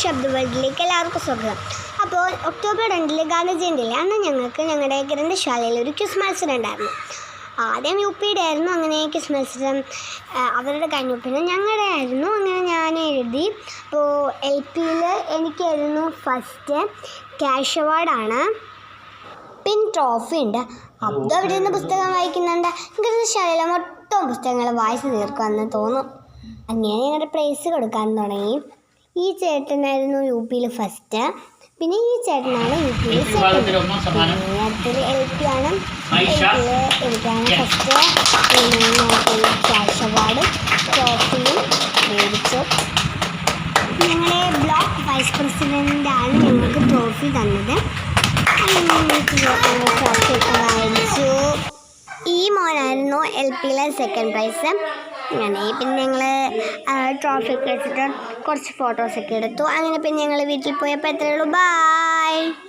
ശബ്ദ വേൾഡിലേക്ക് എല്ലാവർക്കും സ്വാഗതം. അപ്പോൾ ഒക്ടോബർ 2 ഗാന്ധി ജയന്തിയിലെ അന്ന് ഞങ്ങൾക്ക് ഞങ്ങളുടെ ഗ്രന്ഥശാലയിൽ ഒരു ക്വിസ് മത്സരം ഉണ്ടായിരുന്നു. ആദ്യം UPയുടെ ആയിരുന്നു. അങ്ങനെ ക്വിസ് മത്സരം അവരുടെ കഴിഞ്ഞു, പിന്നെ ഞങ്ങളുടെ ആയിരുന്നു. അങ്ങനെ ഞാൻ എഴുതി. അപ്പോൾ LPയിൽ എനിക്കായിരുന്നു ഫസ്റ്റ് ക്യാഷ് അവാർഡാണ്. പിന്നെ ട്രോഫി ഉണ്ട്. അപ്പോൾ അവിടെ നിന്ന് പുസ്തകം വായിക്കുന്നുണ്ട്. ഗ്രന്ഥശാലയിലെ മൊത്തം പുസ്തകങ്ങൾ വായിച്ച് തീർക്കുമെന്ന് തോന്നും. അങ്ങനെ ഞങ്ങളുടെ പ്രൈസ് കൊടുക്കാൻ തുടങ്ങി. ഈ ചേട്ടനായിരുന്നു UPയിൽ ഫസ്റ്റ്, പിന്നെ ഈ ചേട്ടനാണ് UPയിൽ സെക്കൻഡ്, അടുത്തൊരു LP ആണ്. എനിക്കാണ് ഫസ്റ്റ്. ക്യാഷ് അവാർഡും ട്രോഫിയും മേടിച്ചു. ഞങ്ങളുടെ ബ്ലോക്ക് വൈസ് പ്രസിഡൻ്റാണ് ഞങ്ങൾക്ക് ട്രോഫി തന്നത്. ട്രോഫി ഒക്കെ വാങ്ങിച്ചു. ഈ മോനായിരുന്നു LPയിലെ സെക്കൻഡ് പ്രൈസ്. അങ്ങനെ പിന്നെ ഞങ്ങൾ ട്രോഫി ഒക്കെ വെച്ചിട്ട് കുറച്ച് ഫോട്ടോസൊക്കെ എടുത്തു. അങ്ങനെ പിന്നെ ഞങ്ങൾ വീട്ടിൽ പോയപ്പോൾ എത്രയേ ഉള്ളൂ. ബൈ.